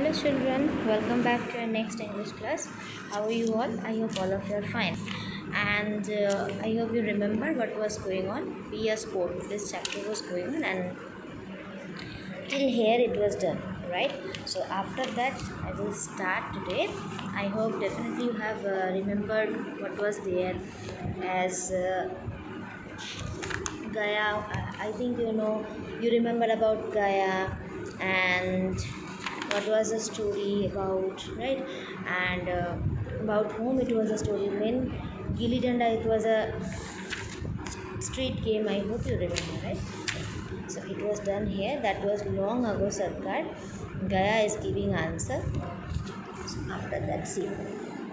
Hello children, welcome back to our next English class. How are you all? I hope all of you are fine. And I hope you remember what was going on. Be a sport. This chapter was going on and till here it was done, right? So after that I will start today. I hope definitely you have remembered what was there as Gaia. I think you remember about Gaia and what was the story about, right? And about whom it was a story. When Gilly Danda, it was a street game. I hope you remember, right? So it was done here. That was long ago, Sarkar. Gaia is giving answer. So after that, see.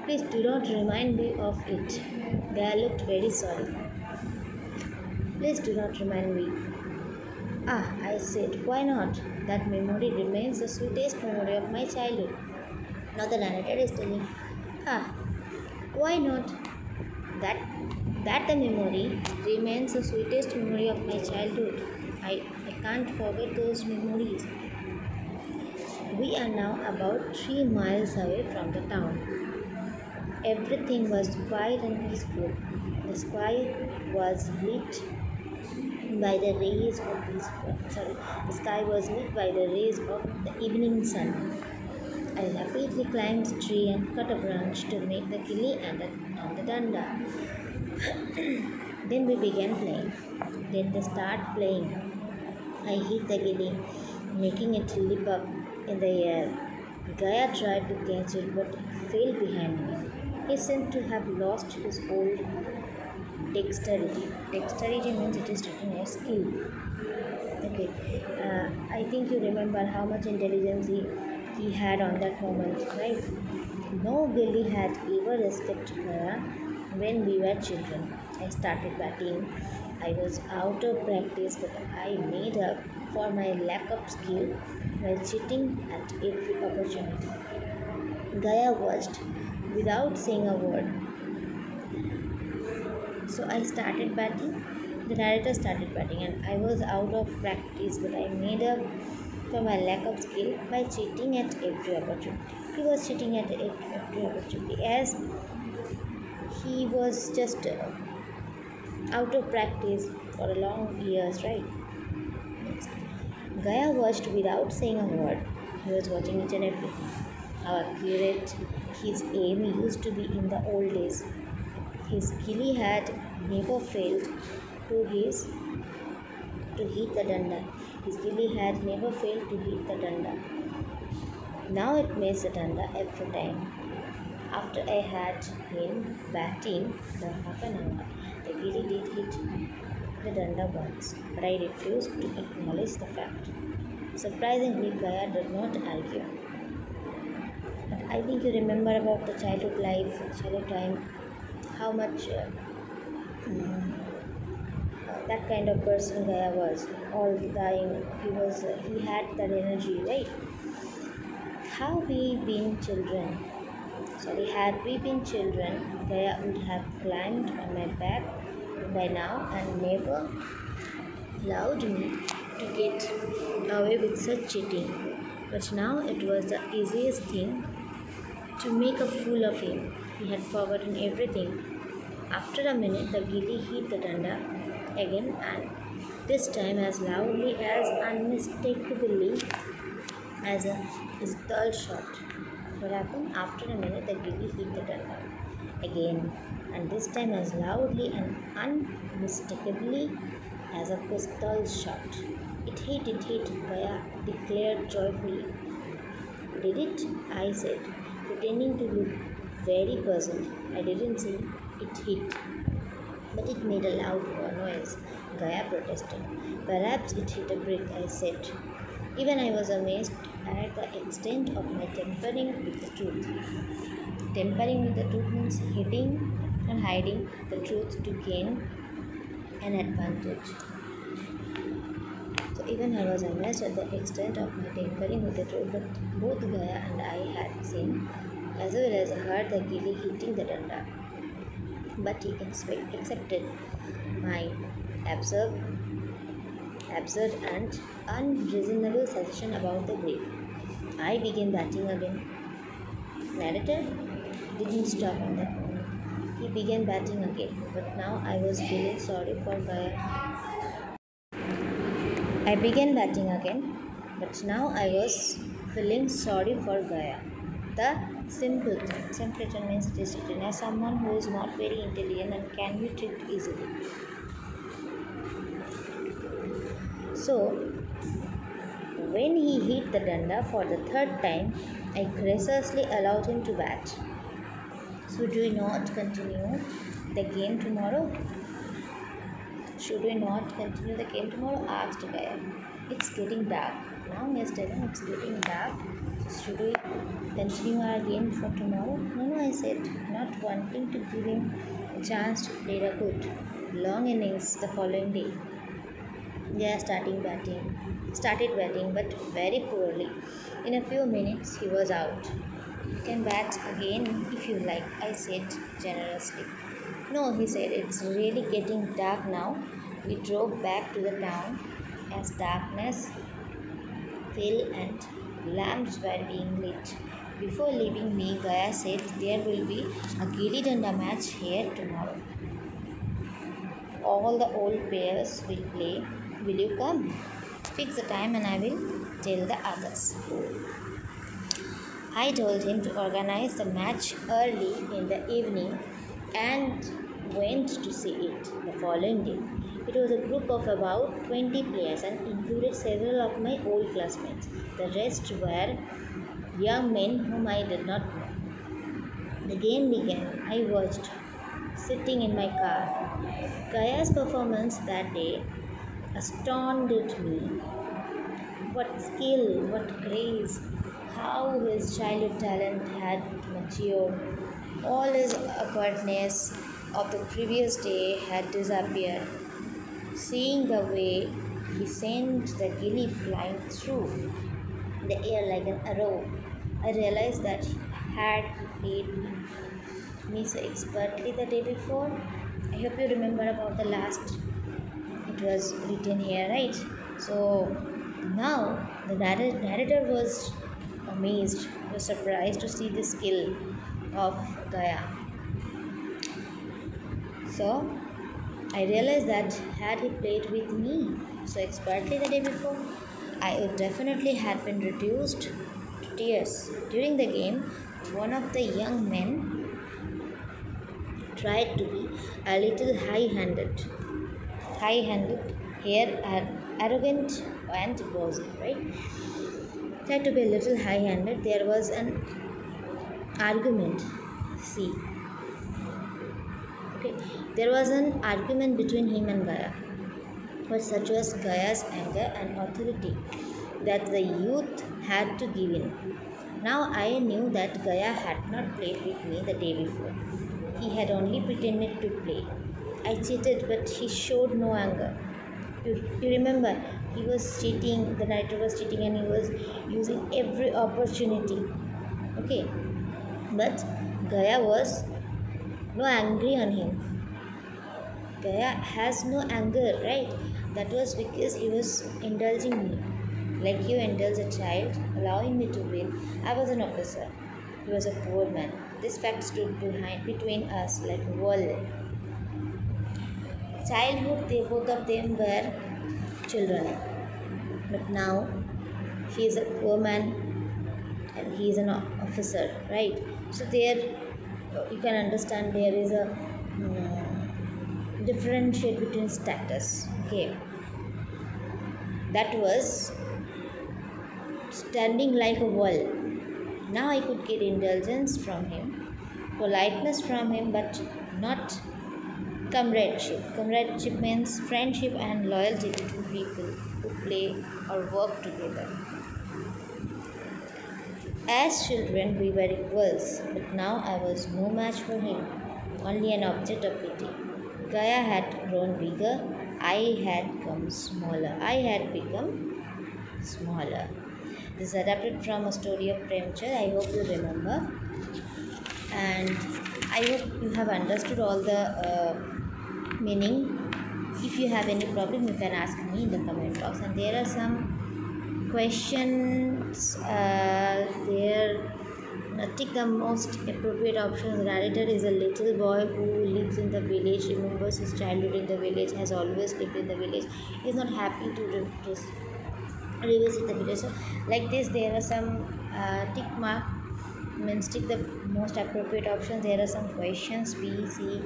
Please do not remind me of it. Gaia looked very sorry. Please do not remind me. Ah, I said, why not? That memory remains the sweetest memory of my childhood. Now the narrator is telling, ah, why not? That that the memory remains the sweetest memory of my childhood. I can't forget those memories. We are now about 3 miles away from the town. Everything was quiet and peaceful. The sky was lit by the rays of the sky was lit by the rays of the evening sun. I rapidly climbed the tree and cut a branch to make the gilly and the danda. Then we began playing. Then they start playing. I hit the gilly, making it leap up in the air. Gaia tried to catch it but fell behind me. He seemed to have lost his old dexterity. Dexterity means it is written as skill. Okay, I think you remember how much intelligence he had on that moment, right? No Billy had ever escaped Gaia when we were children. I started batting. I was out of practice, but I made up for my lack of skill while cheating at every opportunity. Gaia watched without saying a word. So I started batting. The narrator started batting, and I was out of practice, but I made up for my lack of skill by cheating at every opportunity. He was cheating at every opportunity as he was just out of practice for a long years, right? Next. Gaia watched without saying a word. He was watching each and everything. How accurate his aim used to be in the old days. His gilly had never failed to his to hit the danda. His gilly had never failed to hit the danda. Now it makes the danda every time. After I had him batting for half an hour, the gilly did hit the danda once, but I refused to acknowledge the fact. Surprisingly, Gaia did not argue. But I think you remember about the childhood life, childhood time, how much that kind of person Gaia was. All the time he had that energy, right? How we been children? Sorry, had we been children, Gaia would have climbed on my back by now and never allowed me to get away with such cheating. But now it was the easiest thing to make a fool of him. He had forgotten everything. After a minute, the gilly hit the danda again, and this time as loudly as unmistakably as a pistol shot. What happened? After a minute, the gilly hit the danda again, and this time as loudly and unmistakably as a pistol shot. It hit, Gaia declared joyfully. Did it? I said, pretending to look very puzzled. I didn't say it hit, but it made a loud noise. Gaia protested. Perhaps it hit a brick, I said. Even I was amazed at the extent of my tampering with the truth. Tampering with the truth means hitting and hiding the truth to gain an advantage. So even I was amazed at the extent of my tampering with the truth, but both Gaia and I had seen, as well as heard the gilly hitting the danda. But he accepted my absurd and unreasonable suggestion about the grave. I began batting again. Narrator didn't stop on that moment. He began batting again, but now I was feeling sorry for Gaya. I began batting again, but now I was feeling sorry for Gaya. The simpleton. Simpleton means discipline as someone who is not very intelligent and can be tricked easily. So, when he hit the danda for the third time, I graciously allowed him to bat. So, do we not continue the game tomorrow? Should we not continue the game tomorrow? Asked Gaya. It's getting dark. Now he is telling it's getting dark. Should we continue our game for tomorrow? No, no, I said, not wanting to give him a chance to play the good long innings the following day. Gaya started batting, but very poorly. In a few minutes, he was out. You can bat again if you like, I said generously. No, he said, it's really getting dark now. We drove back to the town as darkness fell and lamps were being lit. Before leaving me, Gaya said there will be a Gilly Danda match here tomorrow. All the old players will play. Will you come? Fix the time and I will tell the others. I told him to organize the match early in the evening and went to see it the following day. It was a group of about 20 players and included several of my old classmates. The rest were young men whom I did not know. The game began. I watched, sitting in my car. Gaya's performance that day astounded me. What skill, what grace, how his childhood talent had matured. All his awkwardness of the previous day had disappeared. Seeing the way he sent the gilly flying through the air like an arrow, I realized that he had played me so expertly the day before. I hope you remember about the last. It was written here, right? So now the narrator was amazed, was surprised to see the skill of Gaya. So I realized that had he played with me so expertly the day before, I would definitely have been reduced to tears. During the game, one of the young men tried to be a little high-handed, here are arrogant and bossy, right? Tried to be a little high-handed. There was an argument. See, okay, there was an argument between him and Gaya, but such was Gaya's anger and authority that the youth had to give in. Now I knew that Gaya had not played with me the day before. He had only pretended to play. I cheated, but he showed no anger. You remember, he was cheating, the narrator was cheating, and he was using every opportunity. Okay, but Gaya was no angry on him. Gaya has no anger, right? That was because he was indulging me. Like you indulge a child, allowing me to win. I was an officer. He was a poor man. This fact stood between us like a wall. Childhood, they both of them were children. But now he is a poor man and he is an officer, right? So there you can understand there is a differentiate between status. Okay, that was standing like a wall. Now I could get indulgence from him, politeness from him, but not comradeship. Comradeship means friendship and loyalty between people who play or work together. As children, we were equals, but now I was no match for him, only an object of pity. Gaya had grown bigger, I had come smaller. I had become smaller. This is adapted from a story of Premchand. I hope you remember. And I hope you have understood all the meaning. If you have any problem, you can ask me in the comment box. And there are some questions. There, tick the most appropriate options. Narrator is a little boy who lives in the village, remembers his childhood in the village, has always lived in the village, is not happy to revisit the village. So, like this, there are some tick mark means tick the most appropriate options. There are some questions B, C,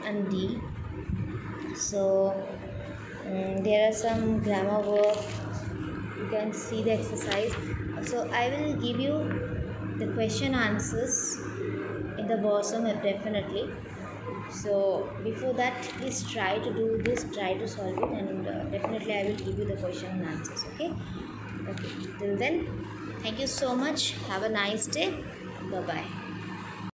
and D. So, there are some grammar work. You can see the exercise. So I will give you the question answers in the bosom definitely. So before that, please try to do this, try to solve it, and definitely I will give you the question and answers. Okay. Okay. Till then, thank you so much. Have a nice day. Bye bye.